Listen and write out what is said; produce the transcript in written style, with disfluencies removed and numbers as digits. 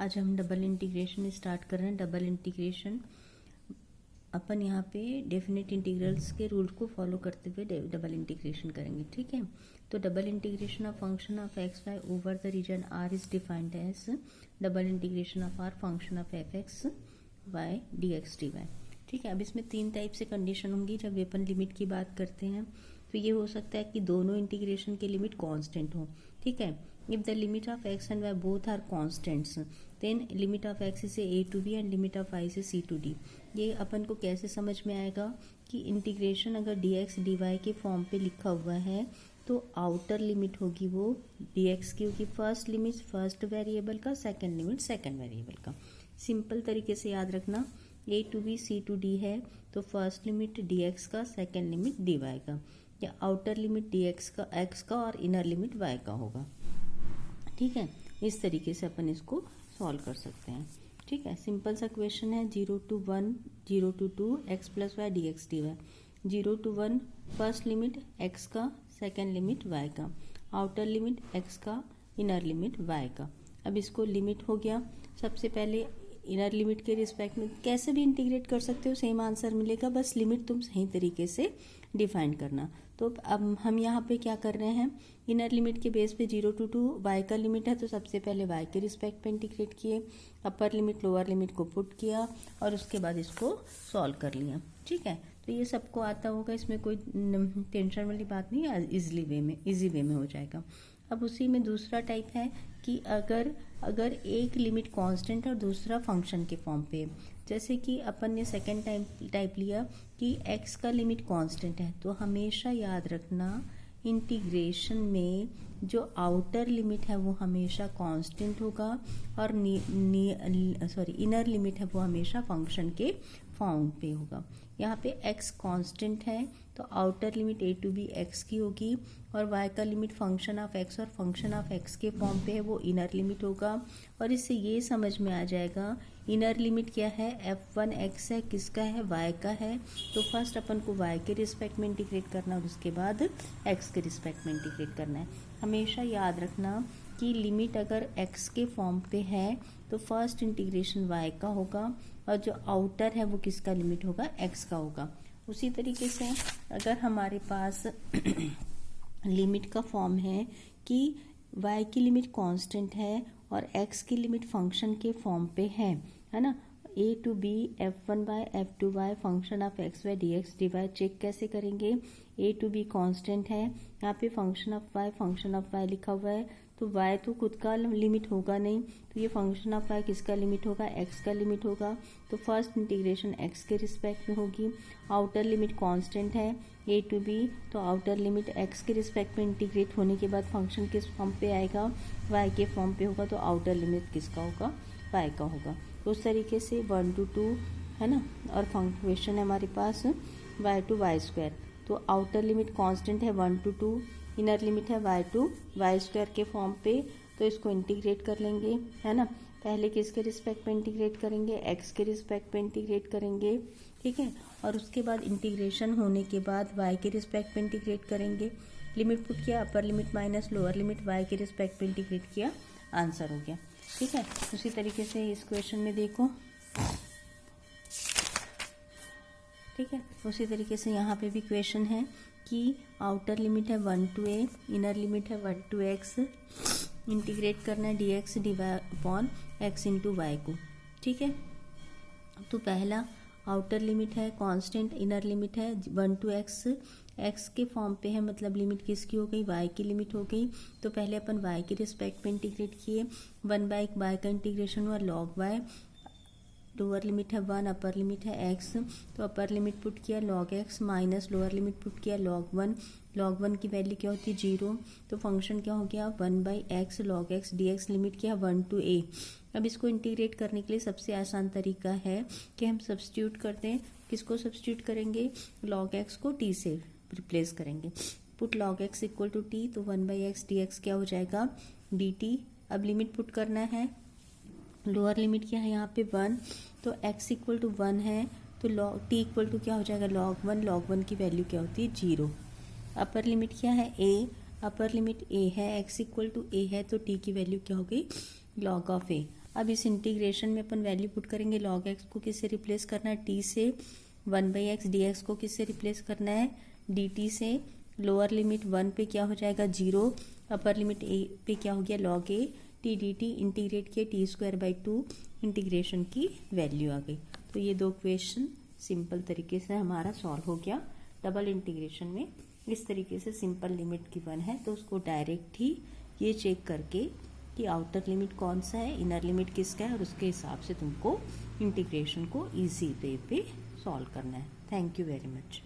आज हम double integration start कर रहे हैं। डबल इंटीग्रेशन अपन यहाँ पे डेफिनेट इंटीग्रल्स के रूल को फॉलो करते हुए डबल इंटीग्रेशन करेंगे, ठीक है। तो double integration of function of x y over the region R is defined as double integration of R function of f x y d x d y, ठीक है। अब इसमें तीन टाइप से कंडीशन होंगी जब अपन लिमिट की बात करते हैं। तो ये हो सकता है कि दोनों इंटीग्रेशन की लिमिट कांस्टेंट हो, ठीक है। If the limit of x and y both are constants then limit of x से a to b and limit of y से c टू d। ये अपन को कैसे समझ में आएगा कि इंटीग्रेशन अगर dx dy के फॉर्म पे लिखा हुआ है तो आउटर लिमिट होगी वो dx की होगी फर्स्ट लिमिट फर्स्ट वेरिएबल का, सेकंड लिमिट सेकंड वेरिएबल का। सिंपल तरीके से याद रखना, a to b c to d है तो फर्स्ट लिमिट dx का, सेकंड लिमिट dy का, या आउटर लिमिट dx का x का और इनर लिमिट y का होगा, ठीक है। इस तरीके से अपन इसको सॉल्व कर सकते हैं, ठीक है। सिंपल सा क्वेश्चन है 0 to 1 0 to 2 x plus y d x d y. 0 to 1 first limit x का, सेकेंड लिमिट y का, आउटर लिमिट x का, इनर लिमिट y का। अब इसको लिमिट हो गया, सबसे पहले इनर लिमिट के रिस्पेक्ट में कैसे भी इंटीग्रेट कर सकते हो, सेम आंसर मिलेगा, बस लिमिट तुम सही तरीके से डिफाइन करना। तो अब हम यहाँ पे क्या कर रहे हैं, इनर लिमिट के बेस पे 0 to 2 y का लिमिट है तो सबसे पहले y के रिस्पेक्ट पे इंटीग्रेट किए, अपर लिमिट लोअर लिमिट को पुट किया और उसके बाद इसको सॉल्व कर लिया, ठीक है। तो ये सबको आता होगा, इसमें कोई टेंशन वाली बात नहीं है, इजी वे में हो जाएगा। अब उसी में दूसरा टाइप है कि अगर एक लिमिट कांस्टेंट और दूसरा फंक्शन के फॉर्म पे, जैसे कि अपन ने सेकेंड टाइप लिया कि x का लिमिट कांस्टेंट है, तो हमेशा याद रखना इंटीग्रेशन में जो आउटर लिमिट है वो हमेशा कांस्टेंट होगा और इनर लिमिट है वो हमेशा फंक्शन के फॉर्म पे होगा। यहाँ पे x कांस्टेंट है तो outer limit a to b x की होगी और y का लिमिट फंक्शन ऑफ x और फंक्शन ऑफ x के फॉर्म पे है वो इनर लिमिट होगा। और इससे ये समझ में आ जाएगा इनर लिमिट क्या है, f1 x है, किसका है, y का है। तो फर्स्ट अपन को y के रिस्पेक्ट में इंटीग्रेट करना और उसके बाद x के रिस्पेक्ट में इंटीग्रेट करना है। हमेशा याद रखना कि लिमिट अगर x के फॉर्म पे है तो फर्स्ट इंटीग्रेशन y का होगा और जो आउटर है वो किसका लिमिट होगा, x का होगा। उसी तरीके से अगर हमारे पास लिमिट का फॉर्म है कि y की लिमिट कांस्टेंट है और x की लिमिट फंक्शन के फॉर्म पे है ना, a to b f1 by f2 by function of x by d x d y. Check कैसे करेंगे, a टू b कांस्टेंट है, यहाँ पे फंक्शन ऑफ y लिखा हुआ है तो y तो खुद का लिमिट होगा नहीं, तो ये फंक्शन ऑफ y किसका लिमिट होगा, x का लिमिट होगा। तो फर्स्ट इंटीग्रेशन x के रिस्पेक्ट में होगी। आउटर लिमिट कांस्टेंट है a टू b, तो आउटर लिमिट x के रिस्पेक्ट में इंटीग्रेट होने के बाद फंक्शन किस फॉर्म पे आएगा, y के फॉर्म पे होगा, तो आउटर लिमिट किसका होगा, y का होगा। तो उस तरीके से 1 to 2 है ना, और क्वेश्चन है हमारे पास y टू वाई स्क्वायर। तो आउटर लिमिट कांस्टेंट है 1 to 2, इनर लिमिट है y टू वाई स्क्वायर के फॉर्म पे, तो इसको इंटीग्रेट कर लेंगे, है ना। पहले किसके रिस्पेक्ट पे इंटीग्रेट करेंगे, x के रिस्पेक्ट पे इंटीग्रेट करेंगे, ठीक है। और उसके बाद इंटीग्रेशन होने के बाद y के रिस्पेक्ट पे इंटीग्रेट करेंगे। लिमिट पुट किया, upper limit minus lower limit y के रिस्पेक्ट पे इंटीग्रेट किया, आंसर हो गया, ठीक है। उसी तरीके से इस क्वेश्चन में देखो, ठीक है। उसी तरीके से यहाँ पे भी क्वेश्चन है कि आउटर लिमिट है 1 to a, इनर लिमिट है 1 to x, इंटीग्रेट करना है dx dy upon x into y को, ठीक है। तो पहला आउटर लिमिट है कांस्टेंट, इनर लिमिट है 1 to x, x के फॉर्म पे है मतलब लिमिट किसकी हो गई, y की लिमिट हो गई। तो पहले अपन y के रिस्पेक्ट पे इंटीग्रेट किए, 1 बाई y का इंटीग्रेशन हुआ log y, लोअर लिमिट है 1, अपर लिमिट है x, तो अपर लिमिट पुट किया log x minus lower limit put किया log 1, log 1 की वैल्यू क्या होती है 0, तो फंक्शन क्या हो गया 1 by x log x dx, limit क्या 1 to a। अब इसको इंटीग्रेट करने के लिए सबसे आसान तरीका है कि हम सब्स्टिट्यूट करते हैं, किसको सब्स्टिट्यूट करेंगे, log x को t से रिप्लेस करेंगे। Put log x equal to t, तो 1 बाई एक्स dx क्या हो जाएगा dt। अब लिमिट पुट करना है, लोअर लिमिट क्या है यहाँ पे 1, तो x इक्वल टू 1 है तो t इक्वल टू क्या हो जाएगा log 1 की वैल्यू क्या होती है 0। अपर लिमिट क्या है a, अपर लिमिट a है, x इक्वल टू a है तो t की वैल्यू क्या हो गई log ऑफ a। अब इस इंटीग्रेशन में अपन वैल्यू पुट करेंगे, log x को किससे रिप्लेस करना है, t से, 1/x dx को किससे रिप्लेस करना है, dt से, लोअर लिमिट 1 पे क्या हो जाएगा 0, अपर लिमिट a पे क्या हो गया log a t dt, integrate किया t²/2, इंटीग्रेशन की वैल्यू आ गई। तो ये दो क्वेश्चन सिंपल तरीके से हमारा सॉल्व हो गया। डबल इंटीग्रेशन में इस तरीके से सिंपल लिमिट गिवन है तो उसको डायरेक्ट ही ये चेक करके कि आउटर लिमिट कौन सा है, इनर लिमिट किसका है, और उसके हिसाब से तुमको इंटीग्रेशन को इजी वे पे सॉल्व करना है। Thank you very much.